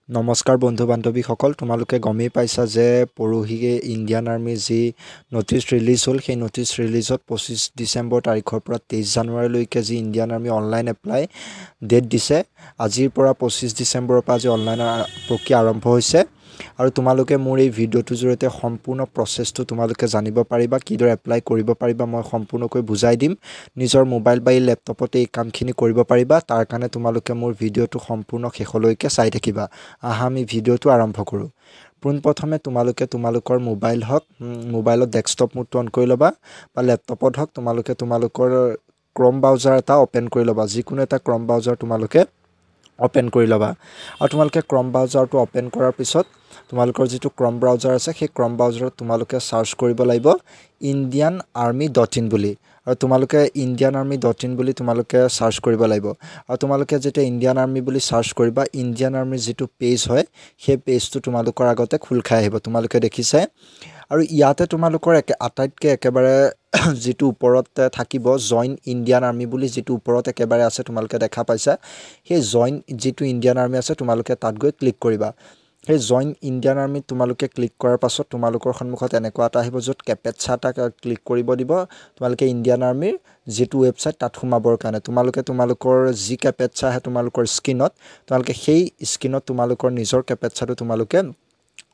নমস্কাৰ বন্ধু বান্ধৱীসকল তোমালোকে গমেই পাইছা যে পৰহিয়ে ইণ্ডিয়ান আৰ্মিৰ যি নটিচ ৰিলিজ হ'ল সেই নটিচ ৰিলিজত 25 ডিচেম্বৰ তাৰিখৰ পৰা 23 জানুৱাৰীলৈকে যি Indian Army online apply date দিছে আজিৰ পৰা 25 ডিচেম্বৰৰ পৰা আজি অনলাইন প্ৰক্ৰিয়া আৰম্ভ হৈছে আৰু তোমালোকে মোৰ এই ভিডিঅ'টোৰ জৰিয়তে সম্পূৰ্ণ প্ৰচেছটো তোমালোকে জানিব পাৰিবা কিদৰে এপ্লাই কৰিব পাৰিবা মই সম্পূৰ্ণকৈ বুজাই দিম নিজৰ মোবাইল বা লেপটপতে এই কামখিনি কৰিব পাৰিবা তাৰ কাৰণে তোমালোকে মোৰ ভিডিঅ'টো সম্পূৰ্ণ শেষলৈকে চাই থাকিবা আহা আমি ভিডিঅ'টো আৰম্ভ কৰোঁ পোনপ্ৰথমে তোমালোকে তোমালোকৰ মোবাইল হওক মোবাইলত ডেস্কটপ মোডটো অন কৰি ল'বা বা লেপটপত হওক তোমালোকে তোমালোকৰ ক্ৰম ব্ৰাউজাৰ এটা ওপেন কৰি ল'বা যিকোনো এটা ক্ৰম ব্ৰাউজাৰ তোমালোকে ওপেন কৰি ল'বা আৰু তোমালোকে ক্ৰম ব্ৰাউজাৰটো ওপেন কৰাৰ পিছত তোমালোকৰ যেটো ক্ৰম ব্ৰাউজাৰ আছে সেই ক্ৰম ব্ৰাউজাৰত তোমালোকে সাৰ্চ কৰিব লাগিব indianarmy.in বুলি আৰু তোমালোকে indianarmy.in বুলি তোমালোকে সাৰ্চ কৰিব লাগিব আৰু তোমালোকে যেটা ইণ্ডিয়ান আৰ্মি বুলি সাৰ্চ কৰিবা ইণ্ডিয়ান আৰ্মিৰ যেটো পেজ হয় সেই পেজটো তোমালোকৰ আগতে খুল খাই আহিব তোমালোকে দেখিছে আৰু ইয়াতে তোমালোকৰ আটাইতকৈ একেবাৰে যেটো ওপৰত থাকিব জয়েন ইণ্ডিয়ান আৰ্মি বুলি যেটো ওপৰত একেবাৰে আছে তোমালোকে দেখা পাইছা সেই জয়েন যেটো ইণ্ডিয়ান আৰ্মি আছে তোমালোকে তাত গৈ ক্লিক কৰিবা সেই জয়েন ইণ্ডিয়ান আৰ্মি তোমালোকে ক্লিক কৰাৰ পাছত তোমালোকৰ সন্মুখত এনেকুৱা এটা আহিব যত কেপচা এটা ক্লিক কৰিব দিব তোমালোকে ইণ্ডিয়ান আৰ্মিৰ যেটো ৱেবসাইট তাত সোমাবৰ কাৰণে তোমালোকে তোমালোকৰ জি কেপচা আছে তোমালোকৰ স্ক্ৰিনত তোমালোকে সেই স্ক্ৰিনত তোমালোকৰ নিজৰ কেপচাটো তোমালোকে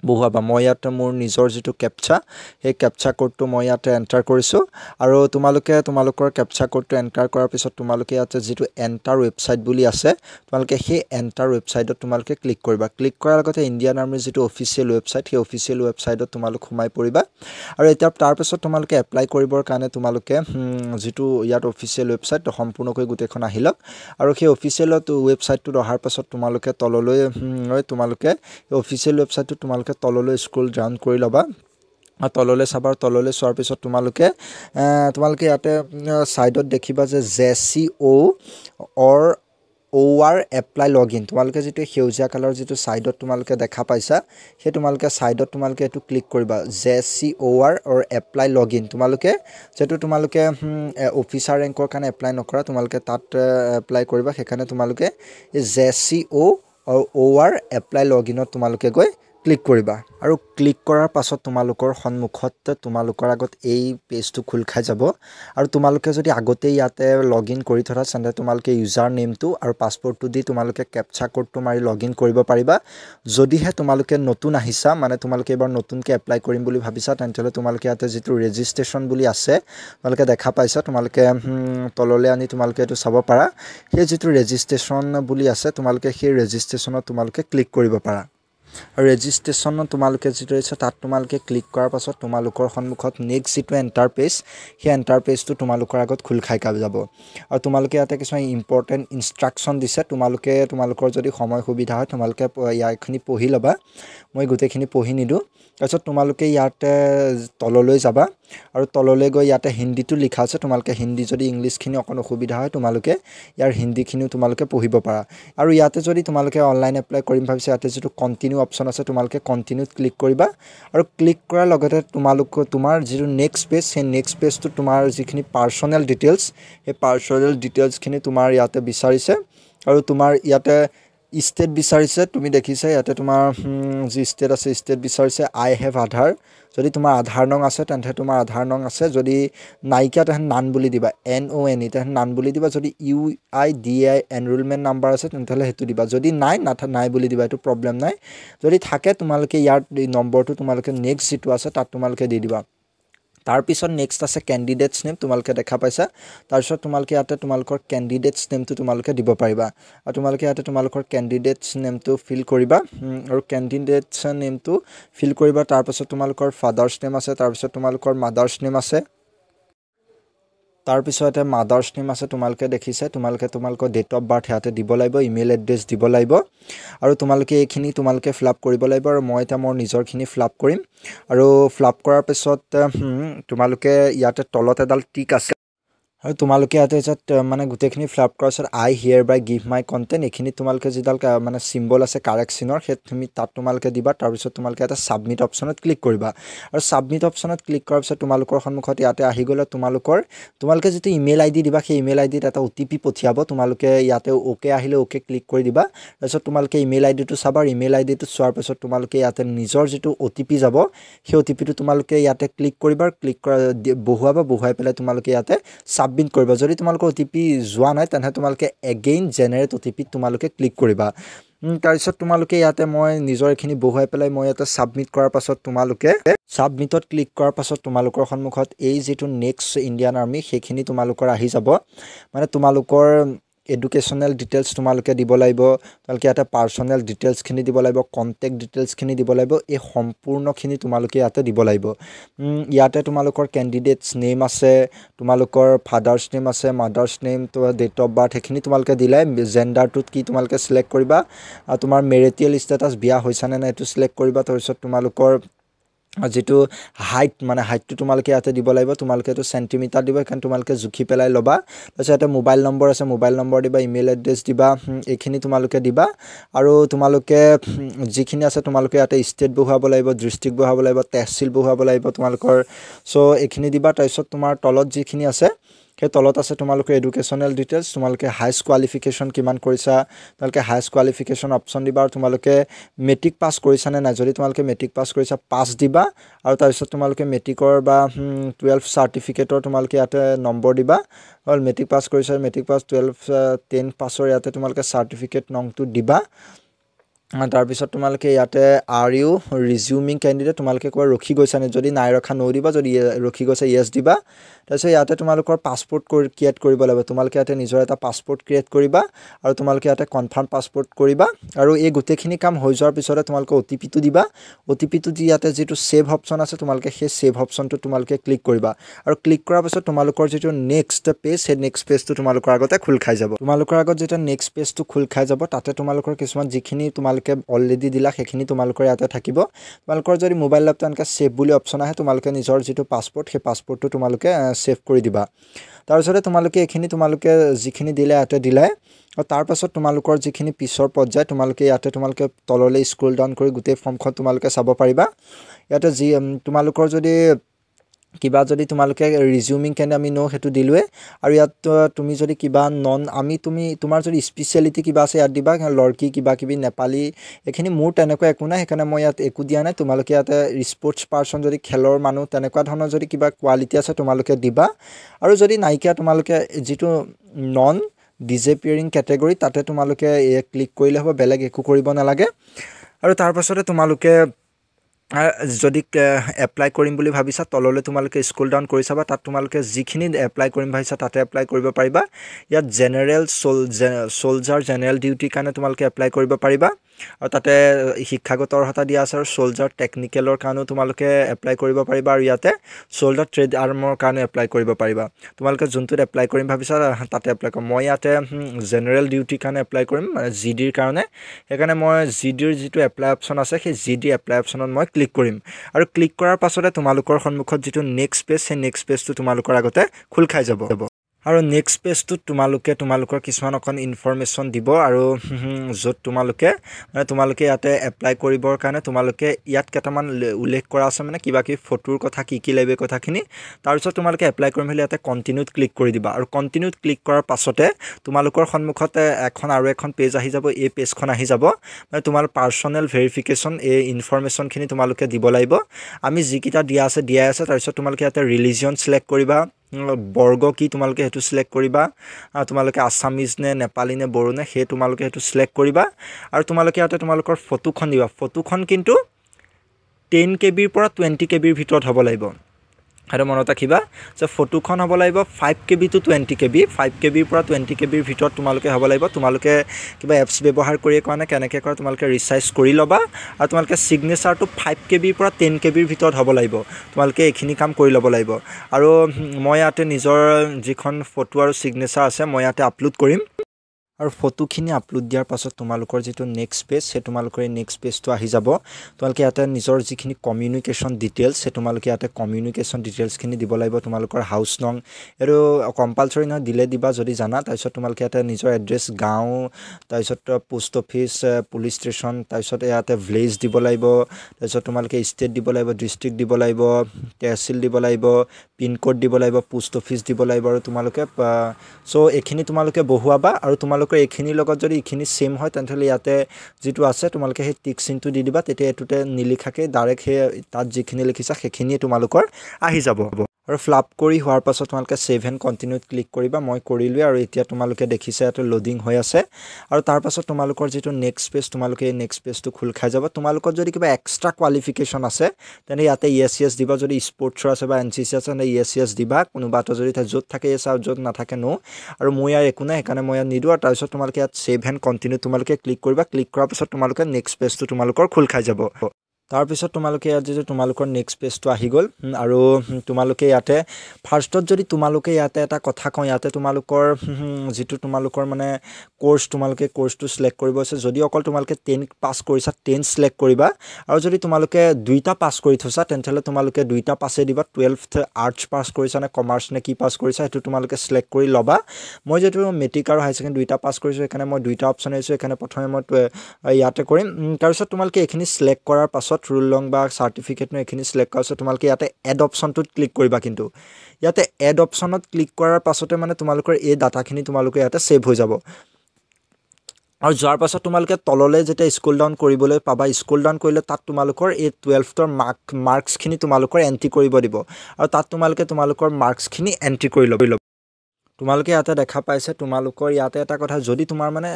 বহুৱাবা মই ইয়াত মোৰ নিজৰ যেটো কেপচা সেই কেপচা কোডটো মই ইয়াত এন্টাৰ কৰিছো আৰু তোমালোকে তোমালোকৰ কেপচা কোডটো এন্টাৰ কৰাৰ পিছত তোমালোকে ইয়াত যেটো এন্টাৰ ৱেবসাইট বুলি আছে তোমালোকে সেই এন্টাৰ ৱেবসাইটত তোমালোকে ক্লিক কৰিবা ক্লিক কৰাৰ লগতে ইণ্ডিয়ান আৰ্মিৰ যেটো অফিচিয়েল ৱেবসাইট সেই অফিচিয়েল ৱেবসাইটত তোমালোক সোমাই পৰিবা আৰু এতিয়া তাৰ পিছত তোমালোকে এপ্লাই কৰিবৰ কাৰণে তোমালোকে যেটো ইয়াত অফিচিয়েল ৱেবসাইট সম্পূৰ্ণকৈ গুটেখন আহিলক আৰু সেই অফিচিয়েল ৱেবসাইটটো অহাৰ পাছত তোমালোকে তললৈ তোমালোকে অফিচিয়েল ৱেবসাইটটো তোমালোকে তললৈ স্ক্ৰল ডাউন কৰি লবা তললৈ চাবাৰ তললৈ চোৱাৰ পিছত তোমালোকে ইয়াতে সাইডত দেখিবা যে JCO or apply login তোমালোকে যেটো হেউজিয়া কালাৰ যেটো সাইডত তোমালোকে দেখা পাইছা হে তোমালোকে সাইডত তোমালোকে এটো ক্লিক কৰিবা JCO or apply login তোমালোকে যেটো তোমালোকে অফিচাৰ ৰেংকৰ কাৰণে এপ্লাই নকৰা তোমালোকে তাত এপ্লাই কৰিবা হেকানে তোমালোকে JCO or apply loginত তোমালোকে গৈ ক্লিক কৰিবা আৰু ক্লিক কৰাৰ পাছত তোমালোকৰ সন্মুখত তোমালোকৰ আগত এই পেজটো খুল খাই যাব আৰু তোমালোকে যদি আগতে ইয়াতে লগইন কৰি থৰা সন্দে তোমালোকে ইউজাৰ নেমটো আৰু পাসপোৰ্টটো দি তোমালোকে কেপচা কোডটো মাৰি লগইন কৰিব পাৰিবা যদিহে তোমালোকে নতুন আহিছা মানে তোমালোকে এবাৰ নতুনকে এপ্লাই কৰিম বুলি ভাবিছা তেন্তে তোমালোকে ইয়াতে যেটো ৰেজিষ্ট্ৰেচন বুলি আছে তোমালোকে দেখা পাইছা তোমালোকে তললৈ আনি তোমালোকে এটো চাব পাৰা সেই যেটো ৰেজিষ্ট্ৰেচন বুলি আছে তোমালোকে সেই ৰেজিষ্ট্ৰেচনত তোমালোকে ক্লিক কৰিব পাৰা আৰু ৰেজিষ্ট্ৰেচন তোমালোকে যেটো আছে তাত তোমালোকে ক্লিক কৰাৰ পাছত তোমালোকৰ সন্মুখত নেক্সট যেটো এন্টাৰ পেজ সেই এন্টাৰ পেজটো তোমালোকৰ আগত খুল খাই যাব আৰু তোমালোকে ইয়াতে কিছু ইম্পৰ্টেন্ট ইনষ্ট্ৰাকচন দিছে তোমালোকে তোমালোকৰ যদি সময় সুবিধা হয় তোমালোকে ইয়াৰখিনি পঢ়ি লবা মই গুটেখিনি পঢ়ি নিদু তাৰছত তোমালোকে ইয়াতে তললৈ যাবা আৰু তললৈ গৈ ইয়াতে হিন্দীটো লিখা আছে তোমালোকে হিন্দী যদি ইংলিশখিনি অকন অসুবিধা হয় তোমালোকে ইয়াৰ হিন্দীখিনিও তোমালোকে পঢ়িব পাৰা আৰু ইয়াতে যদি তোমালোকে অনলাইন এপ্লাই কৰিম ভাবিছে ইয়াতে যেটো কন্টিনিউ অপচন আছে তোমালোকে কন্টিনিউত ক্লিক কৰিবা আৰু ক্লিক কৰাৰ লগতে তোমাৰ যেটো নেক্সট পেজ সেই নেক্সট পেজটো তোমাৰ যিখিনি পাৰ্সোনেল ডিটেইলছ এই পাৰ্সোনেল ডিটেইলছখিনি তোমাৰ ইয়াতে বিচাৰিছে আৰু তোমাৰ ইয়াতে স্টেট বিচাৰিছে তুমি দেখিছা ইয়াতে তোমাৰ যি স্টেট আছে স্টেট বিচাৰিছে আই হেভ আধাৰ যদি তোমাৰ আধাৰ নং আছে তেন্তে তোমাৰ আধাৰ নং আছে যদি নাইকিয়া তেন নান বুলি দিবা NONE তেন নান বুলি দিবা যদি UIDI এনৰোলমেন্ট নাম্বাৰ আছে তেন্তে হেতু দিবা যদি নাই বুলি দিবা এটো প্ৰবলেম নাই যদি থাকে তোমালোকে ইয়াৰ নম্বৰটো তোমালোকে নেক্সট যেটো আছে তাত তোমালোকে দি দিবা তাৰ পিছত নেক্সট আছে ক্যান্ডিডেটস নেম তোমালোকে দেখা পাইছা তাৰ পিছত তোমালোকে ইয়াতে তোমালোকৰ ক্যান্ডিডেটস নেমটো তোমালোকে দিব পাৰিবা আৰু তোমালোকে ইয়াতে তোমালোকৰ ক্যান্ডিডেটস নেমটো ফিল কৰিবা আৰু ক্যান্ডিডেটস নেমটো ফিল কৰিবা তাৰ পিছত তোমালোকৰ ফাদাৰ্স নেম আছে তাৰ পিছত তোমালোকৰ মাদাৰ্স নেম আছে তাৰ পিছতে মাদাৰ্স নেম আছে তোমালোকে দেখিছে তোমালোকে তোমালোকৰ ডেট অফ বাৰ্থ ইয়াতে দিব লাগিব ইমেইল এড্ৰেছ দিব লাগিব আৰু তোমালোকে এইখিনি তোমালোকে ফিলআপ কৰিব লাগিব আৰু মই এটা মোৰ নিজৰখিনি ফিলআপ কৰিম আৰু ফিলআপ কৰাৰ পিছত তোমালোকে ইয়াতে তলত এডাল টিক আছে আৰু তোমালোকে ইয়াতে মানে গোটেইখিনি ফ্লাপ কৰাৰ পিছত আই হিয়াৰ বাই গিভ মাই কণ্টেণ্ট এইখিনি তোমালোকে যিডাল মানে চিম্বল আছে কাৰেকশ্যনৰ সেই তুমি তাত তোমালোকে দিবা তাৰপিছত তোমালোকে এটা ছাবমিট অপশ্যনত ক্লিক কৰিবা আৰু ছাবমিট অপশ্যনত ক্লিক কৰাৰ পিছত তোমালোকৰ সন্মুখত ইয়াতে আহি গ'লে তোমালোকে যিটো ইমেইল আইডি দিবা সেই ইমেইল আইডিত এটা OTP পঠিয়াব তোমালোকে ইয়াতে ওকে আহিলে ওকে ক্লিক কৰি দিবা তাৰপিছত তোমালোকে ইমেইল আইডিটো চাবা ইমেইল আইডিটো চোৱাৰ পিছত তোমালোকে ইয়াতে নিজৰ যিটো OTP যাব সেই OTPটো তোমালোকে ইয়াতে ক্লিক কৰিবা ক্লিক কৰা বহুৱাই পেলাই তোমালোকে ইয়াতে সাবমিট কৰিবা যদি তোমালোকৰ OTP যোৱা নাই তেনে তোমালোকে এগেইন জেনাৰেট OTP তোমালোকে ক্লিক কৰিবা তাৰপিছত তোমালোকে ইয়াতে মই নিজৰ এখিনি বহুৱাই পেলাই মই ইয়াতে সাবমিট কৰাৰ পাছত তোমালোকে সাবমিটত ক্লিক কৰাৰ পাছত তোমালোকৰ সন্মুখত এই যেটো নেক্সট ইণ্ডিয়ান আৰ্মি সেইখিনি তোমালোকৰ আহি যাব মানে তোমালোকৰ এডুকেশনাল ডিটেইলছ তোমালোকে দিব লাগিব তোমালোকে ইয়াতে পাৰ্সোনেল ডিটেইলছখিনি দিব লাগিব কন্টেক্ট ডিটেইলছখিনি দিব লাগিব এই সম্পূৰ্ণখিনি তোমালোকে ইয়াতে দিব লাগিব ইয়াতে তোমালোকৰ ক্যান্ডিডেটছ নেম আছে তোমালোকৰ ফাদাৰ্স নেম আছে মাদাৰ্স নেম তো ডেট অফ বাৰ্থ এখিনি তোমালোকে দিলে জেন্ডাৰটোত কি তোমালোকে সিলেক্ট কৰিবা আৰু তোমাৰ মেৰিটিয়েল ষ্টেটাস বিয়া হৈছে নে নাই এটো সিলেক্ট কৰিবা তাৰপিছত তোমালোকৰ যেটো হাইট মানে হাইটটো তোমালোকে ইয়াতে দিব লাগিব তোমালোকে এটো সেন্টিমিটাৰ দিব কাৰণ তোমালোকে জুখি পেলাই লবা তাৰপিছত এটা মোবাইল নম্বৰ আছে মোবাইল নম্বৰ দিবা ইমেইল এড্ৰেছ দিবা এখিনি তোমালোকে দিবা আৰু তোমালোকে যিখিনি আছে তোমালোকে ইয়াতে ষ্টেট বহুৱাব লাগিব ডিস্ট্ৰিক্ট বহুৱাব লাগিব তহসিল বহুৱাব লাগিব তোমালোকৰ সো এখিনি দিবা তাৰপিছত তোমাৰ তলত যিখিনি আছে সেই তলত আছে তোমালোকে এডুকেশনাল ডিটেইলছ তোমালোকে হাইস্ট কোৱালিফিকেশন কিমান কৰিছা তোমালোকে হাইস্ট কোৱালিফিকেশন অপচন দিবা আৰু তোমালোকে মেট্ৰিক পাস কৰিছা নে নাই যদি তোমালোকে মেট্ৰিক পাস কৰিছা পাস দিবা আৰু তাৰপিছত তোমালোকে মেট্ৰিকৰ বা 12 সাৰ্টিফিকেটৰ তোমালোকে ইয়াতে নম্বৰ দিবা অল মেট্ৰিক পাস কৰিছা মেট্ৰিক পাস 12 10 পাসৰ ইয়াতে তোমালোকে সাৰ্টিফিকেট নংটো দিবা তাৰ পিছত তোমালোকে ইয়াতে আৰ ইউ ৰিজিউমিং ক্যান্ডিডেট তোমালোকে কোৱা ৰখি গৈছা নে যদি নাই ৰখা নো দিবা যদি ৰখি গৈছা ইয়েস দিবা তাৰপিছত ইয়াতে তোমালোকৰ পাসপোৰ্ট ক্ৰিয়েট কৰিব লাগিব তোমালোকে ইয়াতে নিজৰ এটা পাসপোৰ্ট ক্ৰিয়েট কৰিবা আৰু তোমালোকে ইয়াতে কনফাৰ্ম পাসপোৰ্ট কৰিবা আৰু এই গোটেইখিনি কাম হৈ যোৱাৰ পিছতে তোমালোকে OTP টো দিবা OTP টো দি ইয়াতে যেটো সেভ অপচন আছে তোমালোকে সেই সেভ অপচনটো তোমালোকে ক্লিক কৰিবা আৰু ক্লিক কৰাৰ পিছত তোমালোকৰ যেটো নেক্সট পেজ সেই নেক্সট পেজটো তোমালোকৰ আগতে খুল খাই যাব তোমালোকৰ আগত যেটা নেক্সট পেজটো খুল খাই যাব তাতে তোমালোকৰ কিছুমান যিখিনি তোমালোকে অলৰেডি দিলা সেইখিনি তোমালোকৰ ইয়াতে থাকিব তোমালোকৰ যদি মোবাইল ল্যাপটপ এনেকা সেভ বুলি অপচন আহে তোমালোকে নিজৰ যেটো পাসপোৰ্ট সেই পাসপোৰ্টটো তোমালোকে সেভ কৰি দিবা তাৰপিছতে তোমালোকে এখিনি তোমালোকে যিখিনি দিলে ইয়াতে দিলে আৰু তাৰ পাছত তোমালোকৰ যিখিনি পিছৰ পৰ্যায় তোমালোকে ইয়াতে তোমালোকে তললৈ স্ক্ৰল ডাউন কৰি গোটেই ফৰ্মখন তোমালোকে চাব পাৰিবা ইয়াতে যি তোমালোকৰ যদি কিবা যদি তোমালোকে ৰিজিউমিং কেনে আমি নো হেতু দিলুৱে আৰু ইয়াত তুমি যদি কিবা নন আমি তুমি তোমাৰ যদি স্পেশালিটি কিবা আছে ইয়াত দিবা লৰকি কিবা কিবি নেপালী এখিনি মোৰ তেনেকুৱা একো নাই হেকানে মই ইয়াত একো দিয়া নাই তোমালোকে ইয়াতে স্পৰ্টছ পাৰসন যদি খেলৰ মানুহ তেনেকুৱা ধৰণৰ যদি কিবা কোৱালিটি আছে তোমালোকে দিবা আৰু যদি নাইকিয়া তোমালোকে যেটো নন ডিসএপিয়াৰিং ক্যাটেগৰি তাতে তোমালোকে ক্লিক কৰিলে হ'ব বেলেগ একো কৰিব নালাগে আৰু তাৰ পাছতে তোমালোকে যদি এপ্লাই কৰিম বুলি ভাবিছা তললৈ তোমালোকে স্ক্ৰল ডাউন কৰি চাবা তাত তোমালোকে যিখিনি এপ্লাই কৰিম ভাবিছা তাতে এপ্লাই কৰিব পাৰিবা ইয়াত জেনাৰেল সোলজাৰ জেনাৰেল ডিউটি কাৰণে তোমালোকে এপ্লাই কৰিব পাৰিবা আৰু তাতে শিক্ষাগত অৰ্হতা দিয়া আছে আৰু সোলজাৰ টেকনিকেলৰ কাৰণে তোমালোকে এপ্লাই কৰিব পাৰিবা আৰু ইয়াতে সোলজাৰ ট্ৰেড আৰ্মৰ কাৰণে এপ্লাই কৰিব পাৰিবা তোমালোকে যোনটোত এপ্লাই কৰিম ভাবিছা তাতে এপ্লাই কৰিম মই ইয়াতে জেনাৰেল ডিউটি কাৰণে এপ্লাই কৰিম জিডিৰ কাৰণে সেইকাৰণে মই জিডিৰ যেটো এপ্লাই অপচন আছে সেই জিডি এপ্লাই অপচনত মই ক্লিক কৰিম আৰু ক্লিক কৰাৰ পাছতে তোমালোকৰ সন্মুখত যেটো নেক্সট পেজ সেই নেক্সট পেজটো তোমালোকৰ আগতে খুল খাই যাব আৰু নেক্সট পেজটো তোমালোকৰ কিছুমান অকন ইনফৰমেশন দিব আৰু যত তোমালোকে ইয়াতে এপ্লাই কৰিবৰ কাৰণে তোমালোকে ইয়াত কেটামান উল্লেখ কৰা আছে মানে কিবা কি ফটোৰ কথা কি লাগবে কথাখিনি তাৰ পিছত তোমালোকে এপ্লাই কৰিম হলে ইয়াতে কন্টিনিউত ক্লিক কৰি দিবা আৰু কন্টিনিউত ক্লিক কৰাৰ পাছতে তোমালোকৰ সন্মুখতে এখন পেজ আহি যাব এই পেজখন আহি যাব মানে তোমাৰ পাৰ্সোনেল ভেৰিফিকেশন এই ইনফৰমেশন খিনি তোমালোকে দিব লাগিব আমি যিকিটা দিয়া আছে তাৰ পিছত তোমালোকে ইয়াতে ৰিলিজিয়ন সিলেক্ট কৰিবা বৰ্গ কি তোমালোকে হেতু সিলেক্ট কৰিবা তোমালোকে আসামিজ নে নেপালী নে বড়ো নে হে তোমালোকে হেতু সিলেক্ট কৰিবা আৰু তোমালোকে ইয়াতে তোমালোকৰ ফটোখন দিবা ফটোখন কিন্তু 10 KB ৰ পৰা 20 KB ৰ ভিতৰত হ'ব লাগিব আৰু মনত ৰাখিবা যে ফটোখন হ'ব লাগিব 5 KB to 20 KB 5 KB ৰ পৰা 20 KB ৰ ভিতৰত তোমালোকে হ'ব লাগিব তোমালোকে কিবা এপছ ব্যৱহাৰ কৰি কাৰণে কেনেকৈ কৰে তোমালোকে ৰিসাইজ কৰি লবা আৰু তোমালোকে সিগনেচাৰটো 5 KB ৰ পৰা 10 KB ৰ ভিতৰত হ'ব লাগিব তোমালোকে এখিনি কাম কৰি ল'ব লাগিব আৰু মই ইয়াতে নিজৰ যিখন ফটো আৰু সিগনেচাৰ আছে মই ইয়াতে আপলোড কৰিম আৰু ফটোখিনি আপলোড দিয়াৰ পাছত তোমালোকৰ যেটো নেক্সট পেজ সে তোমালোকৰ নেক্সট পেজটো আহি যাব তোমালোকে ইয়াতে নিজৰ যিখিনি কমিউনিকেশ্যন ডিটেইলছ সে তোমালোকে ইয়াতে কমিউনিকেশ্যন ডিটেইলছখিনি দিব লাগিব তোমালোকৰ হাউস নং আৰু কম্পালসৰি নহয় দিলে দিবা যদি জানা তাৰপিছত তোমালোকে ইয়াতে নিজৰ এড্ৰেছ গাঁও তাৰপিছত পোষ্ট অফিচ পুলিচ ষ্টেচন তাৰপিছত ইয়াতে ভিলেজ দিব লাগিব তাৰপিছত তোমালোকে ষ্টেট দিব লাগিব ডিস্ট্ৰিক্ট দিব লাগিব তহচিল দিব লাগিব পিন কোড দিব লাগিব পোষ্ট অফিচ দিব লাগিব আৰু তোমালোকে সো এখিনি তোমালোকে বহুৱাবা আৰু তোমালোকৰ এখিনিৰ লগত যদি ইখিনি সেম হয় তেনহলে ইয়াতে যেটো আছে তোমালোকে হে টিক চিনটো দি দিবা তেতিয়া এটুতে নিলিখাকে ডাইৰেক্ট হে তাত যিখিনি লিখিছা সেইখিনি তোমালোকৰ আহি যাব আৰু ফ্লাপ কৰি হোৱাৰ পাছত তোমালোকে সেভ এণ্ড কন্টিনিউত ক্লিক কৰিবা মই কৰিলো আৰু এতিয়া তোমালোকে দেখিছা এটো লোডিং হৈ আছে আৰু তাৰ পাছত তোমালোকৰ যেটো নেক্সট পেজ তোমালোকে নেক্সট পেজটো খুল খাই যাব তোমালোকৰ যদি কিবা এক্সট্ৰা কোৱালিফিকেশন আছে তেনে ইয়াতে ইয়েস ইয়েস দিবা যদি স্পৰ্টছৰ আছে বা এনসিসি আছে তেনে ইয়েস ইয়েস দিবা কোনোবাটো যদি যত থাকে ইয়েস আৰু যত নাথাকে নো আৰু মই ইয়াৰ একো নাই সেইকাৰণে মই নিদু আৰু তাৰপিছত তোমালোকে ইয়াত সেভ এণ্ড কন্টিনিউ তোমালোকে ক্লিক কৰিবা ক্লিক কৰাৰ পাছত তোমালোকে নেক্সট পেজটো তোমালোকৰ খুল খাই যাব তাৰ পিছত তোমালোকে ইয়াত যে তোমালোকৰ নেক্সট পেজটো আহি গল আৰু তোমালোকে ইয়াতে ফাৰ্ষ্টত যদি তোমালোকে ইয়াতে এটা কথা কওঁ ইয়াতে তোমালোকৰ যেটো তোমালোকৰ মানে কোৰ্স তোমালোকে কোৰ্সটো সিলেক্ট কৰিব আছে যদি অকল তোমালোকে 10 পাস কৰিছা 10 সিলেক্ট কৰিবা আৰু যদি তোমালোকে দুইটা পাস কৰি থৈছা তেনহলে তোমালোকে দুইটা পাসে দিবা 12th আৰ্টছ পাস কৰিছা নে কমাৰ্চ নে কি পাস কৰিছা এটো তোমালোকে সিলেক্ট কৰি লবা মই যেটো মেট্ৰিক আৰু হাই সেকেন্ডাৰী দুইটা পাস কৰিছো এখানে মই দুইটা অপচন আছে এখানে প্ৰথমে মই ইয়াতে কৰিম তাৰ পিছত তোমালোকে এখিনি সিলেক্ট কৰাৰ পাছত ৰুল লং বা সাৰ্টিফিকেট নো এখিনি সিলেক্ট কৰাছ তোমালোকে ইয়াতে এড অপশনটোত ক্লিক কৰিবা কিন্তু ইয়াতে এড অপশনত ক্লিক কৰাৰ পাছতে মানে তোমালোকৰ এই ডাটাখিনি তোমালোকে ইয়াতে সেভ হৈ যাব আৰু যাৰ পাছত তোমালোকে তললে যেটা স্ক্ৰল ডাউন কৰিবলৈ পাবা স্ক্ৰল ডাউন কৰিলে তাত তোমালোকৰ এই 12ৰ মাৰ্কস খিনি তোমালোকৰ এন্ট্ৰি কৰিব দিব আৰু তাত তোমালোকৰ মাৰ্কস খিনি এন্ট্ৰি কৰি ল'ব তোমালোকে ইয়াতে দেখা পাইছে তোমালোকৰ ইয়াতে এটা কথা যদি তোমাৰ মানে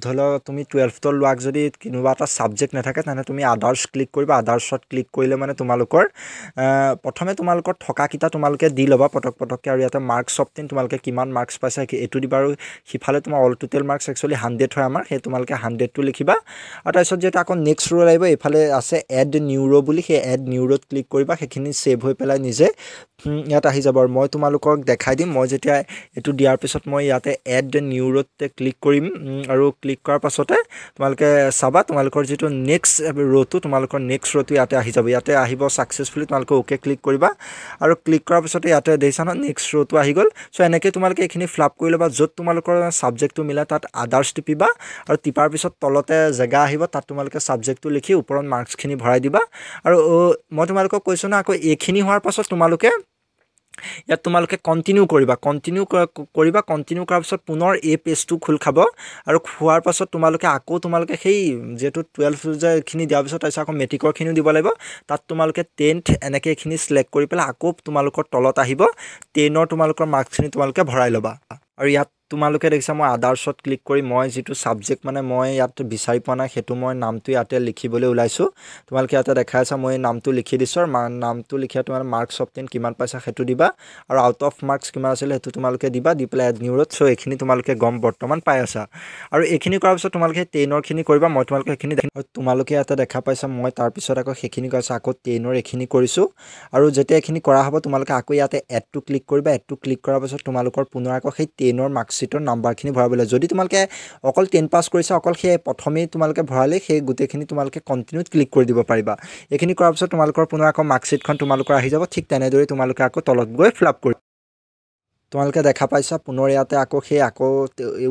ধলো তুমি 12ৰ লওক যদি কিনোবা এটা সাবজেক্ট নাথাকে তেনে তুমি আদাৰ্স ক্লিক কৰিবা আদাৰ্সত ক্লিক কৰিলে মানে তোমালোকৰ প্ৰথমে তোমালোকৰ থকা কিটা তোমালোকে দি লবা পটককে আৰু ইয়াতে মাৰ্কস অফ 10 তোমালোকে কিমান মাৰ্কস পাইছা এটো দিবা আৰু হিফালে তোমাৰ অল টোটাল মাৰ্কস একচুয়ালি 100 হয় আমাৰ হে তোমালোকে 100 টো লিখিবা আৰু তাৰপিছত যেটা আকৌ নেক্সট ৰো আহিব এফালে আছে এড নিউ ৰো বুলি হে এড নিউ ৰোত ক্লিক কৰিবা সেইখিনি সেভ হৈ পেলাই নিজে ইয়াত আহি যাব আৰু মই তোমালোকক দেখাই দিম মই যেতিয়া এটো দিয়াৰ পিছত মই ইয়াতে এড নিউ ৰোতে ক্লিক কৰিম আৰু ক্লিক কৰাৰ পাছতে তোমালোকে চাবা তোমালোকৰ যেটো নেক্সট ৰোটো তোমালোকৰ নেক্সট ৰোটো ইয়াতে আহি যাব ইয়াতে আহিব সাকসেসফুলি তোমালোকে ওকে ক্লিক কৰিবা আৰু ক্লিক কৰাৰ পাছতে ইয়াতে দেখানো নেক্সট ৰোটো আহি গল সো এনেকে তোমালোকে এখিনি ফ্লাপ কৰি লবা যত তোমালোকৰ সাবজেক্টটো মিলা তাত আদাৰ্স টিপিবা আৰু টিপাৰ পিছত তলতে জায়গা আহিব তাত তোমালোকে সাবজেক্টটো লিখি ওপৰত মাৰ্কস খিনি ভৰাই দিবা আৰু মই তোমালোকক কৈছো না আকৌ এখিনি হোৱাৰ পাছত তোমালোকে ইয়াত তোমালোকে কন্টিনিউ কৰিবা কন্টিনিউ কৰাৰ পিছত পুনৰ এই পেজটো খুল খাব আৰু খোৱাৰ পাছত তোমালোকে আকৌ তোমালোকে সেই যেটো 12 যে খিনি দিয়াৰ পিছত আছে আকৌ মেট্ৰিকৰ খিনিও দিব লাগিব তাত তোমালোকে 10th এনেকে খিনি সিলেক্ট কৰি পেলাই আকৌ তোমালোকৰ তলত আহিব 10ৰ তোমালোকৰ মাৰ্কস খিনি তোমালোকে ভৰাই লবা আৰু ইয়াত তোমালোকে দেখিছা মই আদাৰ্সত ক্লিক কৰি মই যেটো সাবজেক্ট মানে মই ইয়াত বিচাৰি পোৱা নাই হেতু মই নামটো ইয়াতে লিখিবলৈ ওলাইছো তোমালোকে ইয়াতে দেখাই আছে মই নামটো লিখি দিছো আৰু নামটো লিখা তোমাৰ মাৰ্কস অফ 10 কিমান পাইছা হেতু দিবা আৰু আউট অফ মাৰ্কস কিমান আছিল হেতু তোমালোকে দিবা দি পেলাই এড নিউ ৰোত সো এখিনি তোমালোকে গম বৰ্তমান পাই আছা আৰু এখিনি কৰাৰ পিছত তোমালোকে 10ৰ খিনি কৰিবা মই তোমালোকে এখিনি তোমালোকে ইয়াতে দেখা পাইছা মই তাৰ পিছত আকৌ সেইখিনি কৈছা আকৌ 10ৰ এখিনি কৰিছো আৰু যেতিয়া এখিনি কৰা হ'ব তোমালোকে আকৌ ইয়াতে এড টু ক্লিক কৰিবা এড টু ক্লিক কৰাৰ পিছত তোমালোকৰ পুনৰ আকৌ সেই 10ৰ মাৰ্কস সিটৰ নাম্বাৰখিনি ভৰাবলৈ যদি তোমালোকে অকল 10 পাস কৰিছা অকল সেই প্ৰথমে তোমালোকে ভৰালে সেই গুটেখিনি তোমালোকে কন্টিনিউত ক্লিক কৰি দিব পাৰিবা এখিনি কৰাৰ পিছত তোমালোকৰ পুনৰ আকৌ মাৰ্কস সিটখন তোমালোকৰ আহি যাব ঠিক তেনেদৰে তোমালোকে আকৌ তলত গৈ ফ্লাপ কৰি তোমালোকে দেখা পাইছা পুনৰ ইয়াতে আকৌ সেই আকৌ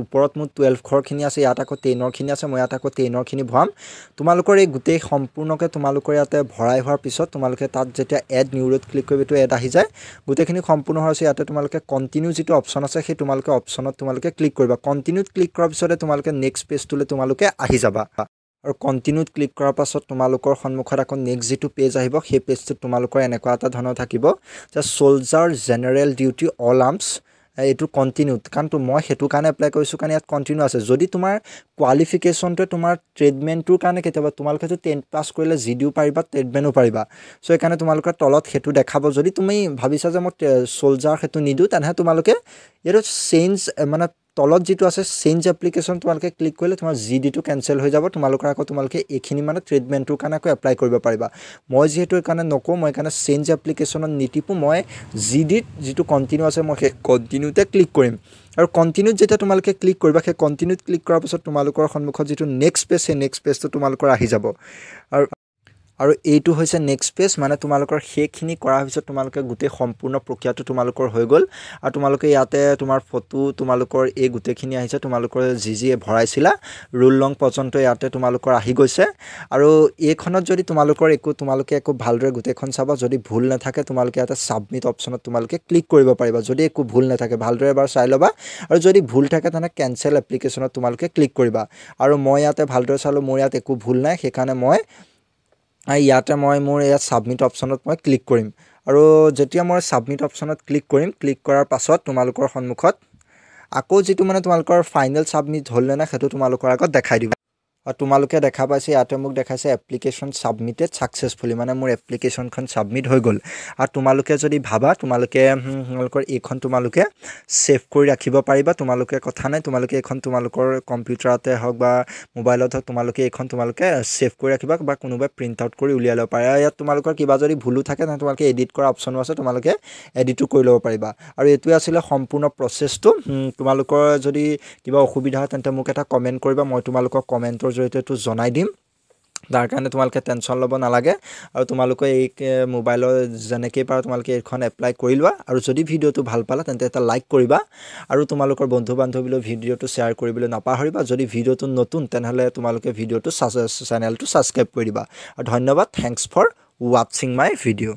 ওপৰত মু 12 খৰ খিনি আছে ইয়াত আকৌ 10ৰ খিনি আছে মই ইয়াত আকৌ 10ৰ খিনি ভৰাম তোমালোকৰ এই গুটে সম্পূৰ্ণকে তোমালোকৰ ইয়াতে ভৰাই হোৱাৰ পিছত তোমালোকে তাত যেতিয়া এড নিউ ৰোত ক্লিক কৰিবে তো এড আহি যায় গুটেখিনি সম্পূৰ্ণ হৈছে ইয়াতে তোমালোকে কন্টিনিউ যেটো অপচন আছে সেই তোমালোকে অপচনত তোমালোকে ক্লিক কৰিবা কন্টিনিউত ক্লিক কৰাৰ পিছতে তোমালোকে নেক্সট পেজটোলে তোমালোকে আহি যাবা আৰু কন্টিনিউত ক্লিক কৰাৰ পাছত তোমালোকৰ সন্মুখত আকৌ নেক্সট যেটো পেজ আহিব সেই পেজটো তোমালোকৰ এনেকুৱা এটা ধৰণৰ থাকিব যে সোলজাৰ জেনাৰেল ডিউটি অল আৰ্মছ এটো কন্টিনিউত কাৰণ তো মই হেতু কাৰণে এপ্লাই কৰিছো কাৰণ ইয়াত কন্টিনিউ আছে যদি তোমাৰ কোৱালিফিকেশনটো তোমাৰ ট্ৰেডমেন্টৰ কাৰণে কেতিয়াবা তোমালোকে 10 পাস কৰিলে জিডিও পাৰিবা ট্ৰেডমেন্টও পাৰিবা সো একাৰণে তোমালোকৰ তলত হেতু দেখাব যদি তুমি ভাবিছা যে মই সোলজাৰ হেতু নিদু তেনে তোমালোকে এটো চেঞ্জ মানে তলত যেটো আছে চেঞ্জ এপ্লিকেশন তোমালোকে ক্লিক কৰিলে তোমাৰ জিডিটো কেনসেল হৈ যাব তোমালোকৰ আকৌ তোমালোকে এইখিনি মানে ট্ৰিটমেন্টৰ কাৰণে আকৌ এপ্লাই কৰিব পাৰিবা মই যেহেতু কাৰণে নকো মই কাৰণে চেঞ্জ এপ্লিকেশনত নিটিপু মই জিডিত যেটো কন্টিনিউ আছে মই কন্টিনিউতে ক্লিক কৰিম আৰু কন্টিনিউত যেটা তোমালোকে ক্লিক কৰিবা সেই কন্টিনিউত ক্লিক কৰাৰ পিছত তোমালোকৰ সন্মুখত যেটো নেক্সট পেজ সেই নেক্সট পেজটো তোমালোকৰ আহি যাব আৰু এইটো হৈছে নেক্সট পেজ মানে তোমালোকৰ হেখিনি কৰাৰ পিছত তোমালোকে গুটে সম্পূৰ্ণ প্ৰক্ৰিয়াটো তোমালোকৰ হৈ গল আৰু তোমালোকে ইয়াতে তোমাৰ ফটো তোমালোকৰ এই গুটেখিনি আহিছে তোমালোকৰ জিজি ভৰাইছিলা ৰুল লং পৰ্যন্ত ইয়াতে তোমালোকৰ আহি গৈছে আৰু এইখনত যদি তোমালোকে একো ভালদৰে গুটেখন চাবা যদি ভুল নাথাকে তোমালোকে ইয়াতে সাবমিট অপচনত তোমালোকে ক্লিক কৰিব পাৰিবা যদি একো ভুল নাথাকে ভালদৰে এবাৰ চাই লবা আৰু যদি ভুল থাকে তেনে কেনসেল এপ্লিকেশনত তোমালোকে ক্লিক কৰিবা আৰু মই ইয়াতে ভালদৰে চালো মোৰ ইয়াত একো ভুল নাই সেইকাৰণে মই ইয়াতে মই মোৰ ইয়াত সাবমিট অপচনত মই ক্লিক কৰিম আৰু যেতিয়া মই সাবমিট অপচনত ক্লিক কৰিম ক্লিক কৰাৰ পাছত তোমালোকৰ সন্মুখত আকৌ যেটো মানে তোমালোকৰ ফাইনাল সাবমিট হল না হেতু তোমালোকৰ আগত দেখাই দিব আৰু তোমালোকে দেখা পাইছে ইয়াতে মোক দেখাইছে এপ্লিকেশন সাবমিটেড সাকসেসফুলি মানে মোৰ এপ্লিকেশনখন সাবমিট হৈ গল আৰু তোমালোকে যদি ভাবা তোমালোকৰ এইখন তোমালোকে সেভ কৰি ৰাখিব পাৰিবা তোমালোকে কথা নাই তোমালোকে এইখন তোমালোকৰ কম্পিউটাৰতে হক বা মোবাইলত হক তোমালোকে এইখন তোমালোকে সেভ কৰি ৰাখিবা বা কোনোবাই প্ৰিন্ট আউট কৰি উলিয়াই লব পাৰে ইয়াত তোমালোকৰ কিবা যদি ভুলু থাকে না তোমালোকে এডিট কৰা অপচনো আছে তোমালোকে এডিটটো কৰি লব পাৰিবা আৰু এটোই আছিল সম্পূৰ্ণ প্ৰসেসটো তোমালোকৰ যদি কিবা অসুবিধা হয় তেন্তে মোক এটা কমেন্ট কৰিবা মই তোমালোকক কমেন্টৰ জৰিয়তে তো জনাই দিম তাৰ কাৰণে তোমালোকে টেনচন লব নালাগে আৰু তোমালোকে এই মোবাইলৰ জনেকে পাৰা তোমালোকে এখন এপ্লাই কৰি লোৱা আৰু যদি ভিডিওটো ভাল পালা তেন্তে এটা লাইক কৰিবা আৰু তোমালোকৰ বন্ধু বান্ধৱীলৈ ভিডিওটো শেয়াৰ কৰিবলৈ নাপাহৰিবা যদি ভিডিওটো নতুন তেনেহলে তোমালোকে ভিডিওটো চেনেলটো সাবস্ক্ৰাইব কৰি দিবা আৰু ধন্যবাদ thanks for watching my video